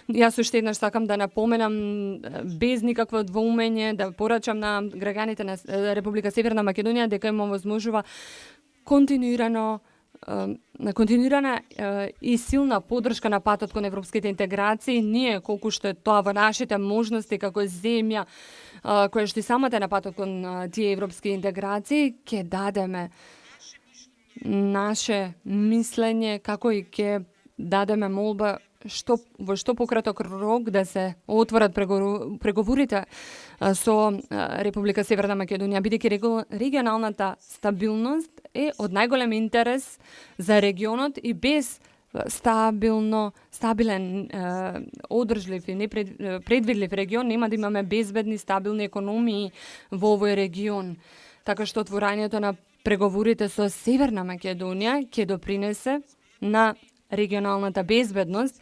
Јас уште еднаш сакам да напоменам без никакво двоумење да порачам на граѓаните на Република Северна Македонија дека има возможува континуирана и силна поддршка на патот кон европските интеграции. Ние, колку што е тоа во нашите можности како земја, која што и самата на патот кон тие европски интеграции, ќе дадеме наше мислење, како и ќе дадеме молба во што пократок рок да се отворат преговорите со Република Северна Македонија, бидејќи регионалната стабилност е од најголем интерес за регионот и без стабилен, одржлив и предвидлив регион нема да имаме безбедни, стабилни економии во овој регион. Така што отворањето на преговорите со Северна Македонија ќе допринесе на регионалната безбедност